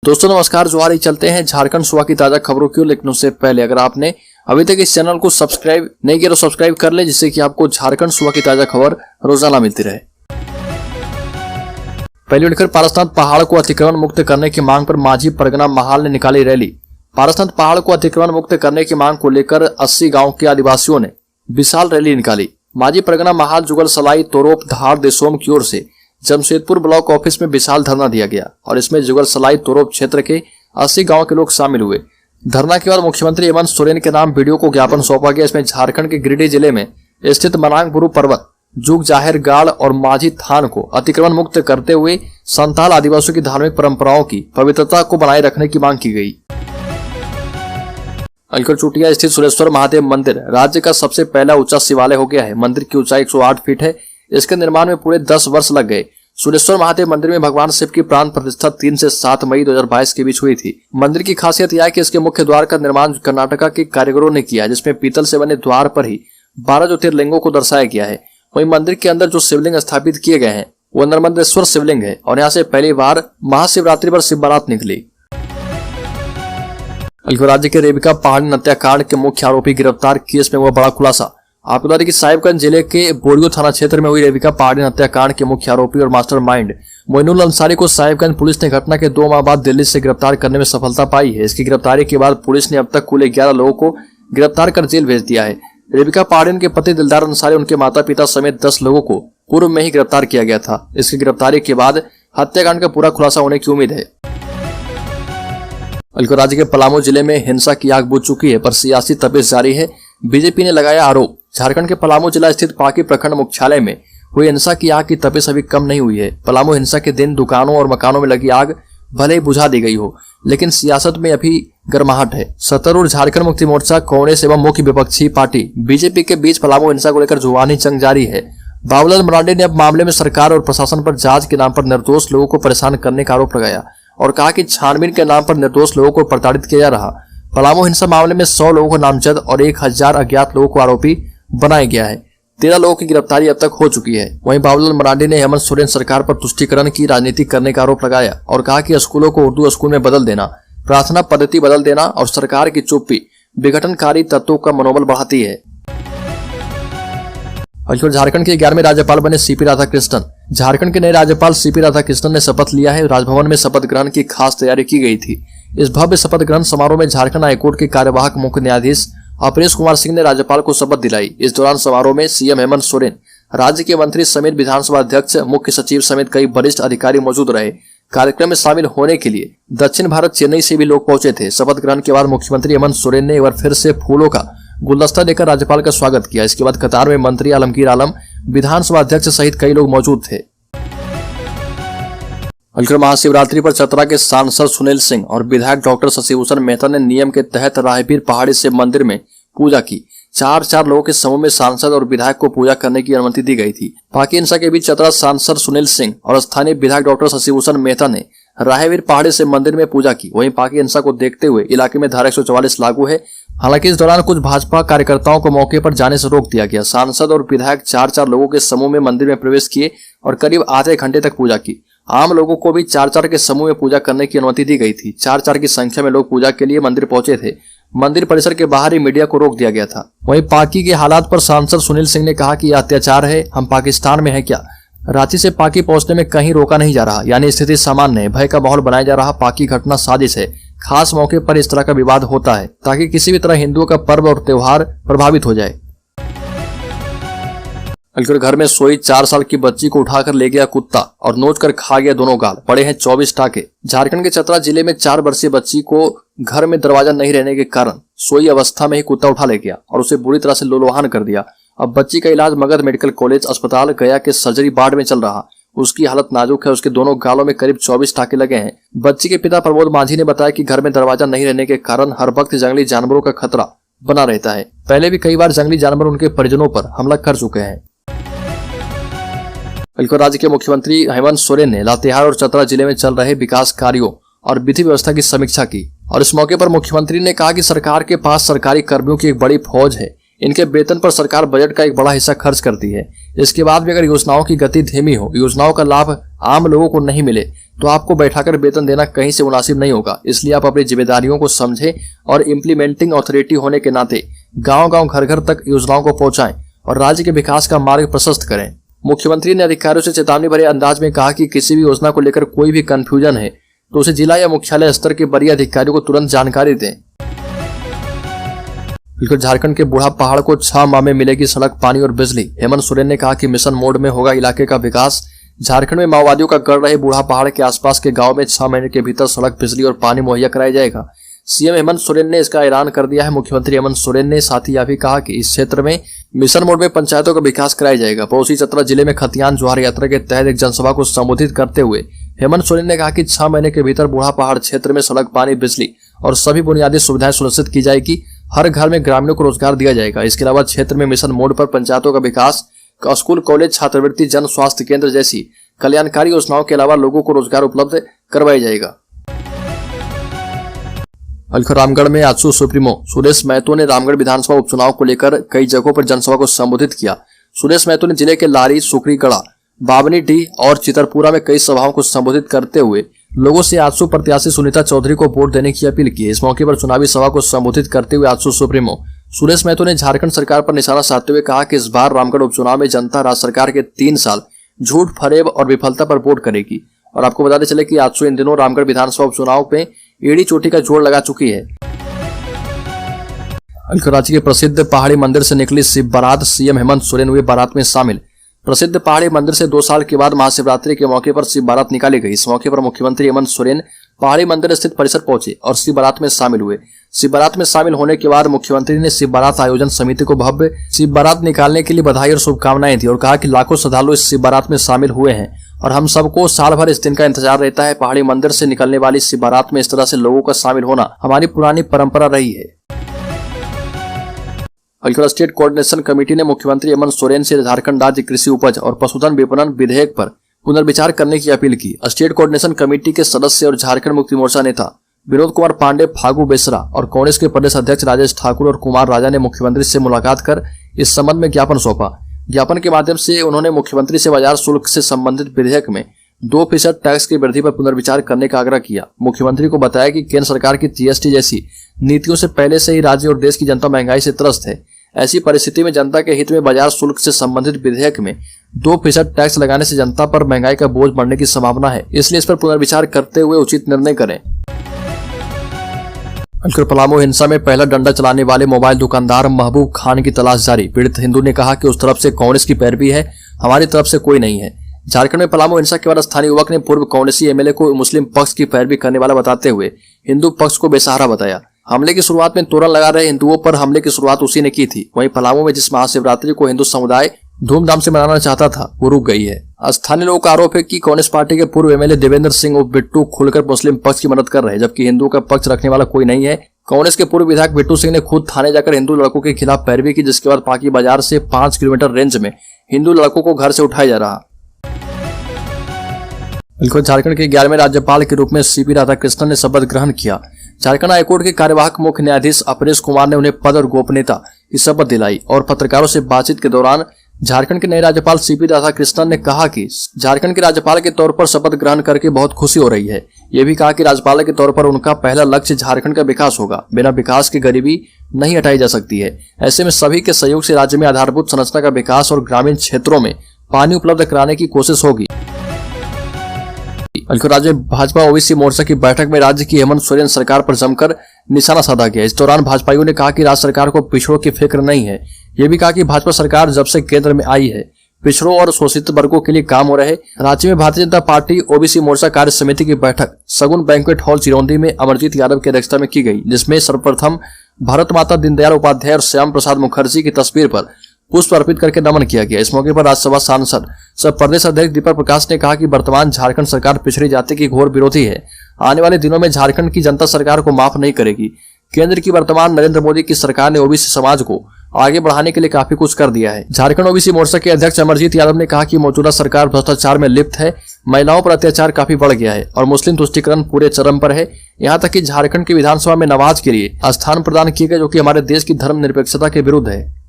दोस्तों नमस्कार, जोहार। ही चलते हैं झारखंड सूबा की ताजा खबरों की ओर। लेकिन उससे पहले अगर आपने अभी तक इस चैनल को सब्सक्राइब नहीं किया तो सब्सक्राइब कर ले, जिससे कि आपको झारखंड सूबा की ताजा खबर रोजाना मिलती रहे। पहले उठकर पारसनाथ पहाड़ को अतिक्रमण मुक्त करने की मांग पर मांझी परगना महाल ने निकाली रैली। पारसनाथ पहाड़ को अतिक्रमण मुक्त करने की मांग को लेकर 80 गांव के आदिवासियों ने विशाल रैली निकाली। मांझी परगना महाल जुगल सलाई तोरोप धार देशोम की ओर से जमशेदपुर ब्लॉक ऑफिस में विशाल धरना दिया गया और इसमें जुगल सलाई तोरोप क्षेत्र के 80 गांव के लोग शामिल हुए। धरना के बाद मुख्यमंत्री हेमंत सोरेन के नाम वीडियो को ज्ञापन सौंपा गया। इसमें झारखंड के गिरिडीह जिले में स्थित मनांग बुरु पर्वत, जुग जाहिर गाड़ और मांझी थान को अतिक्रमण मुक्त करते हुए संथाल आदिवासियों की धार्मिक परंपराओं की पवित्रता को बनाए रखने की मांग की गई। अलकर चुटिया स्थित सुरेश्वर महादेव मंदिर राज्य का सबसे पहला ऊंचा शिवालय हो गया है। मंदिर की ऊंचाई 108 फीट है। इसके निर्माण में पूरे 10 वर्ष लग गए। सुरेश्वर महादेव मंदिर में भगवान शिव की प्राण प्रतिष्ठा 3 से 7 मई 2022 के बीच हुई थी। मंदिर की खासियत यह है कि इसके मुख्य द्वार का निर्माण कर्नाटका के कारीगरों ने किया, जिसमें पीतल से बने द्वार पर ही 12 ज्योतिर्लिंगों को दर्शाया गया है। वहीं मंदिर के अंदर जो शिवलिंग स्थापित किए गए हैं वो नर्मदेश्वर शिवलिंग है और यहाँ से पहली बार महाशिवरात्रि पर शिव बारात निकली। राज्य के रेबिका पहाड़ी हत्याकांड के मुख्य आरोपी गिरफ्तार। केस में हुआ बड़ा खुलासा। आपको बता दें कि साहिबगंज जिले के बोरियो थाना क्षेत्र में हुई रेबिका पहाड़ी हत्याकांड के मुख्य आरोपी और मास्टरमाइंड मोइनुल अंसारी को साहिबगंज पुलिस ने घटना के 2 माह बाद दिल्ली से गिरफ्तार करने में सफलता पाई है। इसकी गिरफ्तारी के बाद पुलिस ने अब तक कुल 11 लोगों को गिरफ्तार कर जेल भेज दिया है। रेबिका पहाड़ी के पति दिलदार अंसारी, उनके माता पिता समेत 10 लोगों को पूर्व में ही गिरफ्तार किया गया था। इसकी गिरफ्तारी के बाद हत्याकांड का पूरा खुलासा होने की उम्मीद है। राज्य के पलामू जिले में हिंसा की आग बुझ चुकी है, पर सियासी तपिश जारी है। बीजेपी ने लगाया आरोप। झारखंड के पलामू जिला स्थित पाकी प्रखंड मुख्यालय में हुई हिंसा की आग की तपिश अभी कम नहीं हुई है। पलामू हिंसा के दिन दुकानों और मकानों में लगी आग भले ही बुझा दी गई हो, लेकिन सियासत में अभी गर्माहट है। सत्तारूढ़ झारखंड मुक्ति मोर्चा, कांग्रेस एवं मुख्य विपक्षी पार्टी बीजेपी के बीच पलामू हिंसा को लेकर जुबानी जंग जारी है। बाबूलाल मरांडी ने अब मामले में सरकार और प्रशासन पर जांच के नाम पर निर्दोष लोगों को परेशान करने का आरोप लगाया और कहा कि छानबीन के नाम पर निर्दोष लोगों को प्रताड़ित किया जा रहा। पलामू हिंसा मामले में 100 लोगों को नामजद और 1000 अज्ञात लोगों को आरोपी बनाया गया है। 13 लोगों की गिरफ्तारी अब तक हो चुकी है। वहीं बाबूलाल मरांडी ने हेमंत सोरेन सरकार पर तुष्टीकरण की राजनीति करने का आरोप लगाया और कहा कि स्कूलों को उर्दू स्कूल में बदल देना, प्रार्थना पद्धति बदल देना और सरकार की चुप्पी विघटनकारी तत्वों का मनोबल बढ़ाती है। झारखंड के 11वें राज्यपाल बने सीपी राधाकृष्णन। झारखंड के नए राज्यपाल सीपी राधाकृष्णन ने शपथ लिया है। राजभवन में शपथ ग्रहण की खास तैयारी की गई थी। इस भव्य शपथ ग्रहण समारोह में झारखंड हाईकोर्ट के कार्यवाहक मुख्य न्यायाधीश अपरेश कुमार सिंह ने राज्यपाल को शपथ दिलाई। इस दौरान समारोह में सीएम हेमंत सोरेन, राज्य के मंत्री समेत विधानसभा अध्यक्ष, मुख्य सचिव समेत कई वरिष्ठ अधिकारी मौजूद रहे। कार्यक्रम में शामिल होने के लिए दक्षिण भारत चेन्नई से भी लोग पहुंचे थे। शपथ ग्रहण के बाद मुख्यमंत्री हेमंत सोरेन ने एक बार फिर से फूलों का गुलदस्ता देकर राज्यपाल का स्वागत किया। इसके बाद कतार में मंत्री आलमगीर आलम, विधानसभा अध्यक्ष सहित कई लोग मौजूद थे। महाशिवरात्रि पर चतरा के सांसद सुनील सिंह और विधायक डॉक्टर शशिभूषण मेहता ने नियम के तहत राहगीर पहाड़ी से मंदिर में पूजा की। 4 लोगों के समूह में सांसद और विधायक को पूजा करने की अनुमति दी गई थी। पाकी हिंसा के बीच चतरा सांसद सुनील सिंह और स्थानीय विधायक डॉक्टर शशिभूषण मेहता ने राहगीर पहाड़ी से मंदिर में पूजा की। वहीं पाकी हिंसा को देखते हुए इलाके में धारा 144 लागू है। हालांकि इस दौरान कुछ भाजपा कार्यकर्ताओं को मौके पर जाने से रोक दिया गया। सांसद और विधायक 4 लोगों के समूह में मंदिर में प्रवेश किए और करीब आधे घंटे तक पूजा की। आम लोगों को भी 4 के समूह में पूजा करने की अनुमति दी गई थी। 4 की संख्या में लोग पूजा के लिए मंदिर पहुंचे थे। मंदिर परिसर के बाहर ही मीडिया को रोक दिया गया था। वहीं पाकी के हालात पर सांसद सुनील सिंह ने कहा कि यह अत्याचार है। हम पाकिस्तान में है क्या? रांची से पाकी पहुंचने में कहीं रोका नहीं जा रहा, यानी स्थिति सामान्य है। भय का माहौल बनाया जा रहा। पाकी घटना साजिश है। खास मौके पर इस तरह का विवाद होता है ताकि किसी भी तरह हिंदुओं का पर्व और त्योहार प्रभावित हो जाए। घर में सोई 4 साल की बच्ची को उठाकर ले गया कुत्ता और नोच कर खा गया दोनों गाल। पड़े हैं 24 टाके। झारखंड के चतरा जिले में 4 वर्षीय बच्ची को घर में दरवाजा नहीं रहने के कारण सोई अवस्था में ही कुत्ता उठा ले गया और उसे बुरी तरह से लोलोहान कर दिया। अब बच्ची का इलाज मगध मेडिकल कॉलेज अस्पताल गया के सर्जरी वार्ड में चल रहा। उसकी हालत नाजुक है। उसके दोनों गालों में करीब 24 टाके लगे हैं। बच्ची के पिता प्रमोद मांझी ने बताया कि घर में दरवाजा नहीं रहने के कारण हर वक्त जंगली जानवरों का खतरा बना रहता है। पहले भी कई बार जंगली जानवर उनके परिजनों पर हमला कर चुके हैं। राज्य के मुख्यमंत्री हेमंत सोरेन ने लातेहार और चतरा जिले में चल रहे विकास कार्यों और विधि व्यवस्था की समीक्षा की और इस मौके पर मुख्यमंत्री ने कहा कि सरकार के पास सरकारी कर्मियों की एक बड़ी फौज है। इनके वेतन पर सरकार बजट का एक बड़ा हिस्सा खर्च करती है। इसके बाद भी अगर योजनाओं की गति धीमी हो, योजनाओं का लाभ आम लोगों को नहीं मिले, तो आपको बैठाकर वेतन देना कहीं से मुनासिब नहीं होगा। इसलिए आप अपनी जिम्मेदारियों को समझें और इम्प्लीमेंटिंग अथॉरिटी होने के नाते गांव-गांव घर-घर तक योजनाओं को पहुंचाएं और राज्य के विकास का मार्ग प्रशस्त करें। मुख्यमंत्री ने अधिकारियों से चेतावनी भरे अंदाज में कहा कि किसी भी योजना को लेकर कोई भी कंफ्यूजन है तो उसे जिला या मुख्यालय स्तर के वरीय अधिकारियों को तुरंत जानकारी दें। झारखंड के बूढ़ा पहाड़ को 6 माह में मिलेगी सड़क, पानी और बिजली। हेमंत सोरेन ने कहा कि मिशन मोड में होगा इलाके का विकास। झारखंड में माओवादियों का गढ़ रहे बूढ़ा पहाड़ के आसपास के गांव में 6 महीने के भीतर सड़क, बिजली और पानी मुहैया कराया जाएगा। सीएम हेमंत सोरेन ने इसका ऐलान कर दिया है। मुख्यमंत्री हेमंत सोरेन ने साथ ही यह भी कहा कि इस क्षेत्र में मिशन मोड में पंचायतों का विकास कराया जाएगा। पड़ोसी चतरा जिले में खतियान जोहार यात्रा के तहत एक जनसभा को संबोधित करते हुए हेमंत सोरेन ने कहा कि 6 महीने के भीतर बूढ़ा पहाड़ क्षेत्र में सड़क, पानी, बिजली और सभी बुनियादी सुविधाएं सुनिश्चित की जाएगी। हर घर में ग्रामीणों को रोजगार दिया जाएगा। इसके अलावा क्षेत्र में मिशन मोड पर पंचायतों का विकास, स्कूल, कॉलेज, छात्रवृत्ति, जन स्वास्थ्य केंद्र जैसी कल्याणकारी योजनाओं के अलावा लोगों को रोजगार उपलब्ध करवाया जाएगा। रामगढ़ में आजसू सुप्रीमो सुरेश महतो ने रामगढ़ विधानसभा उपचुनाव को लेकर कई जगहों पर जनसभा को संबोधित किया। सुरेश महतो ने जिले के लारी, सुकरीगढ़ा, बावनीडीह और चितरपुरा में कई सभाओं को संबोधित करते हुए लोगों से आजसू प्रत्याशी सुनीता चौधरी को वोट देने की अपील की। इस मौके पर चुनावी सभा को संबोधित करते हुए आजसू सुप्रीमो सुरेश महतो ने झारखंड सरकार पर निशाना साधते हुए कहा कि इस बार रामगढ़ उपचुनाव में जनता राज्य सरकार के 3 साल झूठ, फरेब और विफलता पर वोट करेगी। और आपको बताते चले कि आजसू इन दिनों रामगढ़ विधानसभा उपचुनाव में एड़ी चोटी का जोड़ लगा चुकी है। राज्य के प्रसिद्ध पहाड़ी मंदिर से निकली शिव बारात, सीएम हेमंत सोरेन हुए बारात में शामिल। प्रसिद्ध पहाड़ी मंदिर से 2 साल के बाद महाशिवरात्रि के मौके पर शिव बारात निकाली गई। इस मौके पर मुख्यमंत्री हेमंत सोरेन पहाड़ी मंदिर स्थित परिसर पहुंचे और शिव बारात में शामिल हुए। शिव बारात में शामिल होने के बाद मुख्यमंत्री ने शिव बारात आयोजन समिति को भव्य शिव बारात निकालने के लिए बधाई और शुभकामनाएं दी और कहा कि लाखों श्रद्धालु इस शिव बारात में शामिल हुए हैं और हम सबको साल भर इस दिन का इंतजार रहता है। पहाड़ी मंदिर से निकलने वाली शिव बारात में इस तरह से लोगों का शामिल होना हमारी पुरानी परंपरा रही है। स्टेट कोऑर्डिनेशन कमेटी ने मुख्यमंत्री हेमंत सोरेन से झारखंड राज्य कृषि उपज और पशुधन विपणन विधेयक पर पुनर्विचार करने की अपील की। स्टेट कोऑर्डिनेशन कमेटी के सदस्य और झारखंड मुक्ति मोर्चा नेता विनोद कुमार पांडे, फागू बेसरा और कांग्रेस के प्रदेश अध्यक्ष राजेश ठाकुर और कुमार राजा ने मुख्यमंत्री से मुलाकात कर इस संबंध में ज्ञापन सौंपा। ज्ञापन के माध्यम से उन्होंने मुख्यमंत्री से बाजार शुल्क से संबंधित विधेयक में 2% टैक्स की वृद्धि पर पुनर्विचार करने का आग्रह किया। मुख्यमंत्री को बताया कि केंद्र सरकार की जीएसटी जैसी नीतियों से पहले से ही राज्य और देश की जनता महंगाई से त्रस्त है। ऐसी परिस्थिति में जनता के हित में बाजार शुल्क से संबंधित विधेयक में 2% टैक्स लगाने से जनता पर महंगाई का बोझ बढ़ने की संभावना है, इसलिए इस पर पुनर्विचार करते हुए उचित निर्णय करें। पलामू हिंसा में पहला डंडा चलाने वाले मोबाइल दुकानदार महबूब खान की तलाश जारी। पीड़ित हिंदू ने कहा कि उस तरफ से कांग्रेस की पैरवी है, हमारी तरफ से कोई नहीं है। झारखंड में पलामू हिंसा के बाद स्थानीय युवक ने पूर्व कांग्रेसी एमएलए को मुस्लिम पक्ष की पैरवी करने वाला बताते हुए हिंदू पक्ष को बेसहारा बताया। हमले की शुरुआत में तोरण लगा रहे हिंदुओं पर हमले की शुरुआत उसी ने की थी। वहीं पलामू में जिस महाशिवरात्रि को हिंदू समुदाय धूमधाम से मनाना चाहता था वो रुक गई है। स्थानीय लोगों का आरोप है कि कांग्रेस पार्टी के पूर्व एमएलए देवेंद्र सिंह उर्फ बिट्टू खुलकर मुस्लिम पक्ष की मदद कर रहे हैं, जबकि हिंदुओं का पक्ष रखने वाला कोई नहीं है। कांग्रेस के पूर्व विधायक बिट्टू सिंह ने खुद थाने जाकर हिंदू लड़कों के खिलाफ पैरवी की, जिसके बाद पाकी बाजार से 5 किलोमीटर रेंज में हिंदू लड़कों को घर से उठाया जा रहा। झारखंड के 11वें राज्यपाल के रूप में सीपी राधाकृष्णन ने शपथ ग्रहण किया। झारखंड हाईकोर्ट के कार्यवाहक मुख्य न्यायाधीश अपरेश कुमार ने उन्हें पद और गोपनीयता की शपथ दिलाई और पत्रकारों से बातचीत के दौरान झारखंड के नए राज्यपाल सीपी राधाकृष्णन ने कहा कि झारखंड के राज्यपाल के तौर पर शपथ ग्रहण करके बहुत खुशी हो रही है। ये भी कहा कि राज्यपाल के तौर पर उनका पहला लक्ष्य झारखंड का विकास होगा। बिना विकास की गरीबी नहीं हटाई जा सकती है। ऐसे में सभी के सहयोग से राज्य में आधारभूत संरचना का विकास और ग्रामीण क्षेत्रों में पानी उपलब्ध कराने की कोशिश होगी। राज्य में भाजपा ओबीसी मोर्चा की बैठक में राज्य की हेमंत सोरेन सरकार पर जमकर निशाना साधा गया। इस दौरान भाजपाइयों ने कहा कि राज्य सरकार को पिछड़ों की फिक्र नहीं है। ये भी कहा कि भाजपा सरकार जब से केंद्र में आई है पिछड़ों और शोषित वर्गों के लिए काम हो रहे। राज्य में भारतीय जनता पार्टी ओबीसी मोर्चा कार्य समिति की बैठक सगुन बैंक्वेट हॉल चिरौंदी में अमरजीत यादव की अध्यक्षता में की गई, जिसमें सर्वप्रथम भारत माता दीनदयाल उपाध्याय और श्याम प्रसाद मुखर्जी की तस्वीर पर पुष्प अर्पित करके नमन किया गया। इस मौके पर राज्यसभा सांसद सह प्रदेश अध्यक्ष दीपक प्रकाश ने कहा कि वर्तमान झारखंड सरकार पिछड़ी जाति की घोर विरोधी है। आने वाले दिनों में झारखंड की जनता सरकार को माफ नहीं करेगी। केंद्र की वर्तमान नरेंद्र मोदी की सरकार ने ओबीसी समाज को आगे बढ़ाने के लिए काफी कुछ कर दिया है। झारखंड ओबीसी मोर्चा के अध्यक्ष अमरजीत यादव ने कहा कि मौजूदा सरकार भ्रष्टाचार में लिप्त है, महिलाओं पर अत्याचार काफी बढ़ गया है और मुस्लिम तुष्टीकरण पूरे चरम पर है। यहाँ तक कि झारखंड की विधानसभा में नमाज के लिए स्थान प्रदान किए गए, जो कि हमारे देश की धर्मनिरपेक्षता के विरुद्ध है।